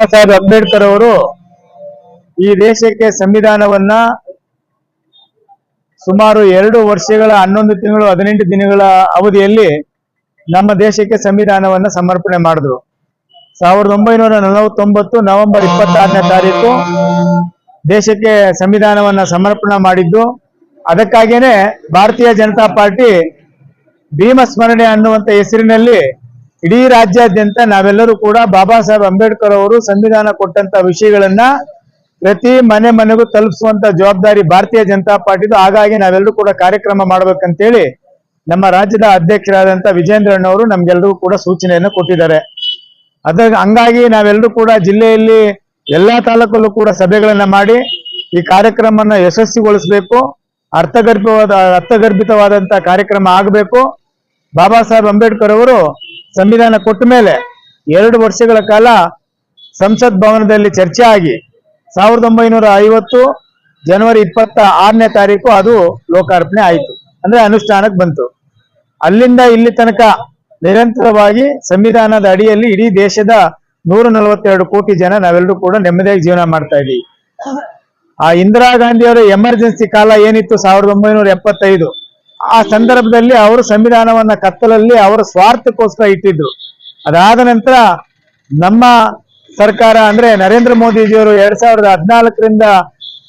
ಸಾಹೇಬ್ ಅಂಬೇಡ್ಕರ್ ಅವರು ಈ ದೇಶಕ್ಕೆ ಸಂವಿಧಾನವನ್ನ ಸುಮಾರು 2 ವರ್ಷಗಳ 11 ತಿಂಗಳು 18 ದಿನಗಳ ಅವಧಿಯಲ್ಲಿ ನಮ್ಮ ದೇಶಕ್ಕೆ ಸಂವಿಧಾನವನ್ನ ಸಮರ್ಪಣೆ ಮಾಡಿದ್ರು. 1949 ನವೆಂಬರ್ 26ನೇ ತಾರೀಕು ದೇಶಕ್ಕೆ ಸಂವಿಧಾನವನ್ನ ಸಮರ್ಪಣೆ ಮಾಡಿದ್ದು. ಅದಕ್ಕಾಗೇನೆ ಭಾರತೀಯ ಜನತಾ ಪಾರ್ಟಿ ಭೀಮ ಸ್ಮರಣೆ ಅನ್ನುವಂತ ಹೆಸರಿನಲ್ಲಿ ಇಡೀ ರಾಜ್ಯಾದ್ಯಂತ ನಾವೆಲ್ಲರೂ ಕೂಡ ಬಾಬಾ ಸಾಹೇಬ್ ಅಂಬೇಡ್ಕರ್ ಅವರು ಸಂವಿಧಾನ ಕೊಟ್ಟಂತ ವಿಷಯಗಳನ್ನ ಪ್ರತಿ ಮನೆ ಮನೆಗೂ ತಲುಪಿಸುವಂತ ಜವಾಬ್ದಾರಿ ಭಾರತೀಯ ಜನತಾ ಪಾರ್ಟಿದು. ಹಾಗಾಗಿ ನಾವೆಲ್ಲರೂ ಕೂಡ ಕಾರ್ಯಕ್ರಮ ಮಾಡ್ಬೇಕಂತೇಳಿ ನಮ್ಮ ರಾಜ್ಯದ ಅಧ್ಯಕ್ಷರಾದಂತ ವಿಜೇಂದ್ರಣ್ಣವರು ನಮ್ಗೆಲ್ಲರೂ ಕೂಡ ಸೂಚನೆಯನ್ನು ಕೊಟ್ಟಿದ್ದಾರೆ. ಹಂಗಾಗಿ ನಾವೆಲ್ಲರೂ ಕೂಡ ಜಿಲ್ಲೆಯಲ್ಲಿ ಎಲ್ಲಾ ತಾಲೂಕಲ್ಲೂ ಕೂಡ ಸಭೆಗಳನ್ನ ಮಾಡಿ ಈ ಕಾರ್ಯಕ್ರಮನ ಯಶಸ್ವಿಗೊಳಿಸಬೇಕು. ಅರ್ಥಗರ್ಭಿತವಾದಂತ ಕಾರ್ಯಕ್ರಮ ಆಗಬೇಕು. ಬಾಬಾ ಸಾಹೇಬ್ ಅಂಬೇಡ್ಕರ್ ಅವರು ಸಂವಿಧಾನ ಕೊಟ್ಟ ಮೇಲೆ 2 ವರ್ಷಗಳ ಕಾಲ ಸಂಸತ್ ಭವನದಲ್ಲಿ ಚರ್ಚೆ ಆಗಿ 1950 ಜನವರಿ 26ನೇ ತಾರೀಕು ಅದು ಲೋಕಾರ್ಪಣೆ ಆಯಿತು, ಅಂದ್ರೆ ಅನುಷ್ಠಾನಕ್ಕೆ ಬಂತು. ಅಲ್ಲಿಂದ ಇಲ್ಲಿ ತನಕ ನಿರಂತರವಾಗಿ ಸಂವಿಧಾನದ ಅಡಿಯಲ್ಲಿ ಇಡೀ ದೇಶದ 142 ಕೋಟಿ ಜನ ನಾವೆಲ್ಲರೂ ಕೂಡ ನೆಮ್ಮದಿಯಾಗಿ ಜೀವನ ಮಾಡ್ತಾ ಇದ್ದೀವಿ. ಆ ಇಂದಿರಾ ಗಾಂಧಿ ಅವರ ಎಮರ್ಜೆನ್ಸಿ ಕಾಲ ಏನಿತ್ತು 1975, ಆ ಸಂದರ್ಭದಲ್ಲಿ ಅವರು ಸಂವಿಧಾನವನ್ನ ಕತ್ತಲಲ್ಲಿ ಅವರ ಸ್ವಾರ್ಥಕ್ಕೋಸ್ಕರ ಇಟ್ಟಿದ್ರು. ಅದಾದ ನಂತರ ನಮ್ಮ ಸರ್ಕಾರ ಅಂದ್ರೆ ನರೇಂದ್ರ ಮೋದಿಜಿಯವರು 2014ರಿಂದ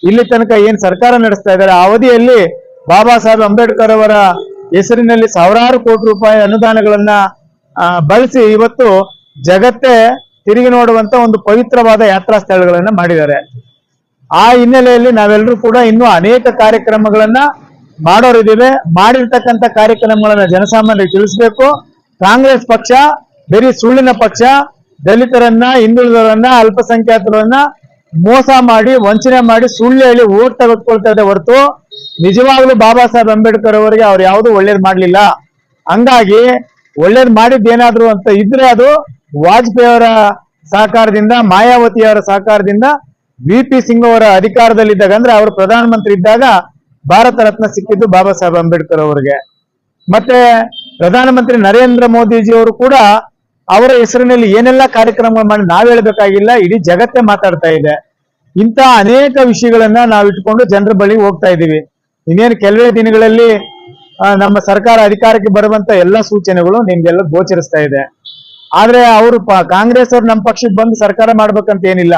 ಇಲ್ಲಿ ತನಕ ಏನ್ ಸರ್ಕಾರ ನಡೆಸ್ತಾ ಇದ್ದಾರೆ, ಆ ಅವಧಿಯಲ್ಲಿ ಬಾಬಾ ಸಾಹೇಬ್ ಅಂಬೇಡ್ಕರ್ ಅವರ ಹೆಸರಿನಲ್ಲಿ ಸಾವಿರಾರು ಕೋಟಿ ರೂಪಾಯಿ ಅನುದಾನಗಳನ್ನ ಬಳಸಿ ಇವತ್ತು ಜಗತ್ತೇ ತಿರುಗಿ ನೋಡುವಂತ ಒಂದು ಪವಿತ್ರವಾದ ಯಾತ್ರಾ ಸ್ಥಳಗಳನ್ನ ಮಾಡಿದ್ದಾರೆ. ಆ ಹಿನ್ನೆಲೆಯಲ್ಲಿ ನಾವೆಲ್ಲರೂ ಕೂಡ ಇನ್ನೂ ಅನೇಕ ಕಾರ್ಯಕ್ರಮಗಳನ್ನ ಮಾಡೋರಿದ್ದೀವಿ. ಮಾಡಿರ್ತಕ್ಕಂಥ ಕಾರ್ಯಕ್ರಮಗಳನ್ನ ಜನಸಾಮಾನ್ಯರಿಗೆ ತಿಳಿಸ್ಬೇಕು. ಕಾಂಗ್ರೆಸ್ ಪಕ್ಷ ಬರೀ ಸುಳ್ಳಿನ ಪಕ್ಷ, ದಲಿತರನ್ನ, ಹಿಂದುಳಿದವರನ್ನ, ಅಲ್ಪಸಂಖ್ಯಾತರನ್ನ ಮೋಸ ಮಾಡಿ, ವಂಚನೆ ಮಾಡಿ, ಸುಳ್ಳು ಹೇಳಿ ಓಟ್ ತೆಗೆದುಕೊಳ್ತಾ ಇದೆ ಹೊರತು ನಿಜವಾಗ್ಲೂ ಬಾಬಾ ಸಾಹೇಬ್ ಅಂಬೇಡ್ಕರ್ ಅವರಿಗೆ ಅವ್ರು ಯಾವುದು ಒಳ್ಳೇದು ಮಾಡ್ಲಿಲ್ಲ. ಹಂಗಾಗಿ ಒಳ್ಳೇದು ಮಾಡಿದ್ದೇನಾದ್ರು ಅಂತ ಇದ್ರೆ ಅದು ವಾಜಪೇಯಿ ಅವರ ಸಹಕಾರದಿಂದ, ಮಾಯಾವತಿಯವರ ಸಹಕಾರದಿಂದ, ವಿ.ಪಿ. ಸಿಂಗ್ ಅವರ ಅಧಿಕಾರದಲ್ಲಿದ್ದಾಗ ಅಂದ್ರೆ ಅವರು ಪ್ರಧಾನಮಂತ್ರಿ ಇದ್ದಾಗ ಭಾರತ ರತ್ನ ಸಿಕ್ಕಿದ್ದು ಬಾಬಾ ಸಾಹೇಬ್ ಅಂಬೇಡ್ಕರ್ ಅವರಿಗೆ. ಮತ್ತೆ ಪ್ರಧಾನಮಂತ್ರಿ ನರೇಂದ್ರ ಮೋದಿಜಿ ಅವರು ಕೂಡ ಅವರ ಹೆಸರಿನಲ್ಲಿ ಏನೆಲ್ಲ ಕಾರ್ಯಕ್ರಮ ಮಾಡಿ ನಾವ್ ಹೇಳ್ಬೇಕಾಗಿಲ್ಲ, ಇಡೀ ಜಗತ್ತೇ ಮಾತಾಡ್ತಾ ಇದೆ. ಇಂಥ ಅನೇಕ ವಿಷಯಗಳನ್ನ ನಾವು ಇಟ್ಕೊಂಡು ಜನರ ಬಳಿ ಹೋಗ್ತಾ ಇದ್ದೀವಿ. ಇನ್ನೇನು ಕೆಲವೇ ದಿನಗಳಲ್ಲಿ ನಮ್ಮ ಸರ್ಕಾರ ಅಧಿಕಾರಕ್ಕೆ ಬರುವಂತ ಎಲ್ಲ ಸೂಚನೆಗಳು ನಿಮ್ಗೆಲ್ಲ ಗೋಚರಿಸ್ತಾ ಇದೆ. ಆದ್ರೆ ಅವರು ಕಾಂಗ್ರೆಸ್ ಅವ್ರು ನಮ್ಮ ಪಕ್ಷಕ್ಕೆ ಬಂದು ಸರ್ಕಾರ ಮಾಡ್ಬೇಕಂತ ಏನಿಲ್ಲ.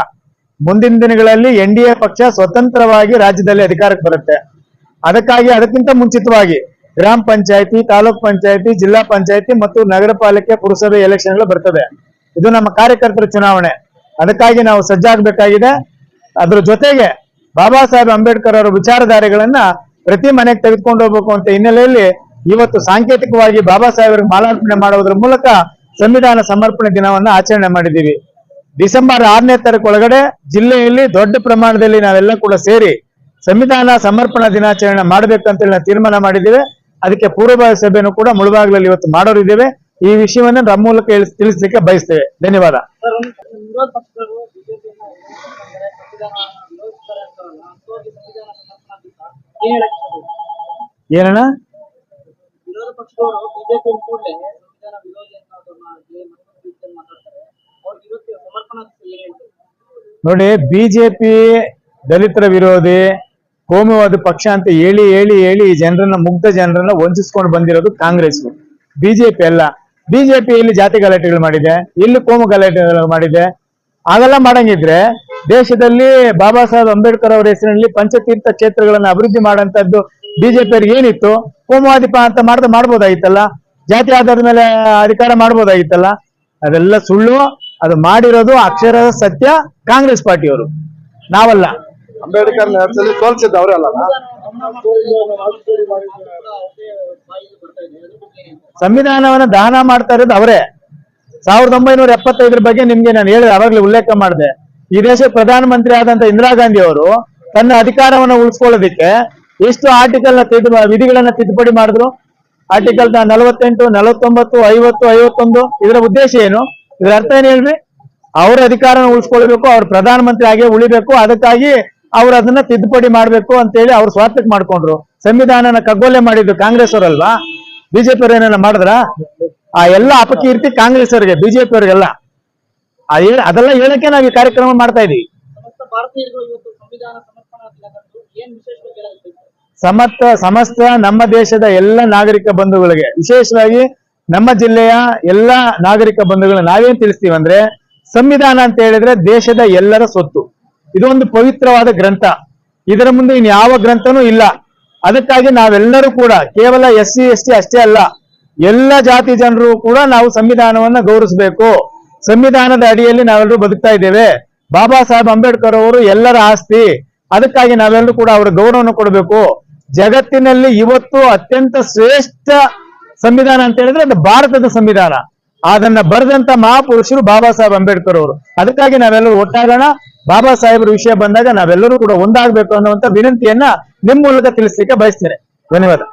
ಮುಂದಿನ ದಿನಗಳಲ್ಲಿ NDA ಪಕ್ಷ ಸ್ವತಂತ್ರವಾಗಿ ರಾಜ್ಯದಲ್ಲಿ ಅಧಿಕಾರಕ್ಕೆ ಬರುತ್ತೆ. ಅದಕ್ಕಿಂತ ಮುಂಚಿತವಾಗಿ ಗ್ರಾಮ ಪಂಚಾಯತಿ, ತಾಲೂಕ್ ಪಂಚಾಯತಿ, ಜಿಲ್ಲಾ ಪಂಚಾಯತಿ ಮತ್ತು ನಗರ ಪಾಲಿಕೆ, ಪುರಸಭೆ ಎಲೆಕ್ಷನ್ಗಳು ಬರ್ತದೆ. ಇದು ನಮ್ಮ ಕಾರ್ಯಕರ್ತರ ಚುನಾವಣೆ. ಅದಕ್ಕಾಗಿ ನಾವು ಸಜ್ಜಾಗಬೇಕಾಗಿದೆ. ಅದ್ರ ಜೊತೆಗೆ ಬಾಬಾ ಸಾಹೇಬ್ ಅಂಬೇಡ್ಕರ್ ಅವರ ವಿಚಾರಧಾರೆಗಳನ್ನ ಪ್ರತಿ ಮನೆಗೆ ತೆಗೆದುಕೊಂಡು ಹೋಗ್ಬೇಕು ಅಂತ ಹಿನ್ನೆಲೆಯಲ್ಲಿ ಇವತ್ತು ಸಾಂಕೇತಿಕವಾಗಿ ಬಾಬಾ ಸಾಹೇಬರಿಗೆ ಮಾಲಾರ್ಪಣೆ ಮಾಡುವುದರ ಮೂಲಕ ಸಂವಿಧಾನ ಸಮರ್ಪಣೆ ದಿನವನ್ನ ಆಚರಣೆ ಮಾಡಿದ್ದೀವಿ. ಡಿಸೆಂಬರ್ 6ನೇ ತಾರೀಕು ಒಳಗಡೆ ಜಿಲ್ಲೆಯಲ್ಲಿ ದೊಡ್ಡ ಪ್ರಮಾಣದಲ್ಲಿ ನಾವೆಲ್ಲ ಕೂಡ ಸೇರಿ ಸಂವಿಧಾನ ಸಮರ್ಪಣಾ ದಿನಾಚರಣೆ ಮಾಡ್ಬೇಕಂತೇಳಿ ನಾವು ತೀರ್ಮಾನ ಮಾಡಿದ್ದೇವೆ. ಅದಕ್ಕೆ ಪೂರ್ವಭಾವಿ ಸಭೆಯನ್ನು ಕೂಡ ಮುಳುಬಾಗಿಲಲ್ಲಿ ಇವತ್ತು ಮಾಡೋರಿದ್ದೇವೆ. ಈ ವಿಷಯವನ್ನ ನಮ್ಮ ಮೂಲಕ ತಿಳಿಸ್ಲಿಕ್ಕೆ ಬಯಸ್ತೇವೆ. ಧನ್ಯವಾದ. ಏನಣ್ಣ? ನೋಡಿ, ಬಿಜೆಪಿ ದಲಿತರ ವಿರೋಧಿ, ಕೋಮುವಾದಿ ಪಕ್ಷ ಅಂತ ಹೇಳಿ ಹೇಳಿ ಹೇಳಿ ಈ ಜನರನ್ನ, ಮುಗ್ಧ ಜನರನ್ನ ವಂಚಿಸ್ಕೊಂಡು ಬಂದಿರೋದು ಕಾಂಗ್ರೆಸ್. ಬಿಜೆಪಿ ಅಲ್ಲ. ಬಿಜೆಪಿ ಇಲ್ಲಿ ಜಾತಿ ಗಲಾಟೆಗಳು ಮಾಡಿದೆ, ಇಲ್ಲಿ ಕೋಮು ಗಲಾಟೆಗಳು ಮಾಡಿದೆ. ಹಾಗೆಲ್ಲ ಮಾಡಂಗಿದ್ರೆ ದೇಶದಲ್ಲಿ ಬಾಬಾ ಸಾಹೇಬ್ ಅಂಬೇಡ್ಕರ್ ಅವರ ಹೆಸರಿನಲ್ಲಿ ಪಂಚತೀರ್ಥ ಕ್ಷೇತ್ರಗಳನ್ನ ಅಭಿವೃದ್ಧಿ ಮಾಡಂತದ್ದು ಬಿಜೆಪಿ ಅವ್ರಿಗೆ ಏನಿತ್ತು? ಕೋಮುವಾದಿ ಅಂತ ಮಾಡ್ಬೋದಾಗಿತ್ತಲ್ಲ, ಜಾತಿ ಆಧಾರದ ಮೇಲೆ ಅಧಿಕಾರ ಮಾಡ್ಬೋದಾಗಿತ್ತಲ್ಲ. ಅದೆಲ್ಲ ಸುಳ್ಳು. ಅದು ಮಾಡಿರೋದು ಅಕ್ಷರ ಸತ್ಯ ಕಾಂಗ್ರೆಸ್ ಪಾರ್ಟಿಯವರು, ನಾವಲ್ಲ. ಅಂಬೇಡ್ಕರ್ ಸೋಲ್ಸಿದ್ದು ಅವರಲ್ಲ. ಸಂವಿಧಾನವನ್ನ ದಹನ ಮಾಡ್ತಾ ಇರೋದು ಅವರೇ. 1975 ಬಗ್ಗೆ ನಿಮ್ಗೆ ನಾನು ಹೇಳಿದೆ, ಅವಾಗಲೇ ಉಲ್ಲೇಖ ಮಾಡಿದೆ. ಈ ದೇಶದ ಪ್ರಧಾನಮಂತ್ರಿ ಆದಂತ ಇಂದಿರಾ ಗಾಂಧಿ ಅವರು ತನ್ನ ಅಧಿಕಾರವನ್ನು ಉಳಿಸ್ಕೊಳ್ಳೋದಿಕ್ಕೆ ಎಷ್ಟು ಆರ್ಟಿಕಲ್ ವಿಧಿಗಳನ್ನ ತಿದ್ದುಪಡಿ ಮಾಡಿದ್ರು? ಆರ್ಟಿಕಲ್ 48, 49, 50, 51. ಇದರ ಉದ್ದೇಶ ಏನು? ಇದರ ಅರ್ಥ ಏನ್ ಹೇಳ್ರಿ? ಅವ್ರ ಅಧಿಕಾರನ ಉಳಿಸ್ಕೊಳ್ಬೇಕು, ಅವ್ರ ಪ್ರಧಾನಮಂತ್ರಿ ಆಗೇ ಉಳಿಬೇಕು, ಅದಕ್ಕಾಗಿ ಅವ್ರು ಅದನ್ನ ತಿದ್ದುಪಡಿ ಮಾಡ್ಬೇಕು ಅಂತ ಹೇಳಿ ಅವ್ರು ಸ್ವಾರ್ಥಕ್ಕೆ ಮಾಡ್ಕೊಂಡ್ರು. ಸಂವಿಧಾನನ ಕಗ್ಗೊಲೆ ಮಾಡಿದ್ದು ಕಾಂಗ್ರೆಸ್ ಅವರಲ್ವಾ? ಬಿಜೆಪಿ ಅವ್ರು ಏನೇನ ಮಾಡಿದ್ರ? ಆ ಎಲ್ಲ ಅಪಕೀರ್ತಿ ಕಾಂಗ್ರೆಸ್ ಅವರಿಗೆ, ಬಿಜೆಪಿ ಅವ್ರಿಗೆಲ್ಲ. ಅದೆಲ್ಲ ಹೇಳಕ್ಕೆ ನಾವು ಈ ಕಾರ್ಯಕ್ರಮ ಮಾಡ್ತಾ ಇದೀವಿ. ಸಮಸ್ತ ಭಾರತೀಯರಿಗೂ ಇವತ್ತು ಸಂವಿಧಾನ ಸಮರ್ಪಣಾ ದಿನದಂದು ಏನ್ ವಿಶೇಷವಾಗಿ ಹೇಳಬೇಕು? ಸಮಸ್ತ ನಮ್ಮ ದೇಶದ ಎಲ್ಲ ನಾಗರಿಕ ಬಂಧುಗಳಿಗೆ, ವಿಶೇಷವಾಗಿ ನಮ್ಮ ಜಿಲ್ಲೆಯ ಎಲ್ಲ ನಾಗರಿಕ ಬಂಧುಗಳು ನಾವೇನ್ ತಿಳಿಸ್ತೀವಿ ಅಂದ್ರೆ, ಸಂವಿಧಾನ ಅಂತ ಹೇಳಿದ್ರೆ ದೇಶದ ಎಲ್ಲರ ಸ್ವತ್ತು. ಇದೊಂದು ಪವಿತ್ರವಾದ ಗ್ರಂಥ. ಇದರ ಮುಂದೆ ಇನ್ಯಾವ ಗ್ರಂಥನೂ ಇಲ್ಲ. ಅದಕ್ಕಾಗಿ ನಾವೆಲ್ಲರೂ ಕೂಡ ಕೇವಲ SC ST ಅಷ್ಟೇ ಅಲ್ಲ, ಎಲ್ಲ ಜಾತಿ ಜನರು ಕೂಡ ನಾವು ಸಂವಿಧಾನವನ್ನ ಗೌರವಿಸಬೇಕು. ಸಂವಿಧಾನದ ಅಡಿಯಲ್ಲಿ ನಾವೆಲ್ಲರೂ ಬದುಕ್ತಾ ಇದ್ದೇವೆ. ಬಾಬಾ ಸಾಹೇಬ್ ಅಂಬೇಡ್ಕರ್ ಅವರು ಎಲ್ಲರ ಆಸ್ತಿ. ಅದಕ್ಕಾಗಿ ನಾವೆಲ್ಲರೂ ಕೂಡ ಅವರ ಗೌರವವನ್ನು ಕೊಡಬೇಕು. ಜಗತ್ತಿನಲ್ಲಿ ಇವತ್ತು ಅತ್ಯಂತ ಶ್ರೇಷ್ಠ ಸಂವಿಧಾನ ಅಂತ ಹೇಳಿದ್ರೆ ಅದು ಭಾರತದ ಸಂವಿಧಾನ. ಅದನ್ನ ಬರೆದಂತ ಮಹಾಪುರುಷರು ಬಾಬಾ ಸಾಹೇಬ್ ಅಂಬೇಡ್ಕರ್ ಅವರು. ಅದಕ್ಕಾಗಿ ನಾವೆಲ್ಲರೂ ಒಟ್ಟಾಗೋಣ. ಬಾಬಾ ಸಾಹೇಬರ ವಿಷಯ ಬಂದಾಗ ನಾವೆಲ್ಲರೂ ಕೂಡ ಒಂದಾಗಬೇಕು ಅನ್ನುವಂತ ವಿನಂತಿಯನ್ನ ನಿಮ್ಮ ಮೂಲಕ ತಿಳಿಸ್ಲಿಕ್ಕೆ ಬಯಸ್ತೇನೆ. ಧನ್ಯವಾದ.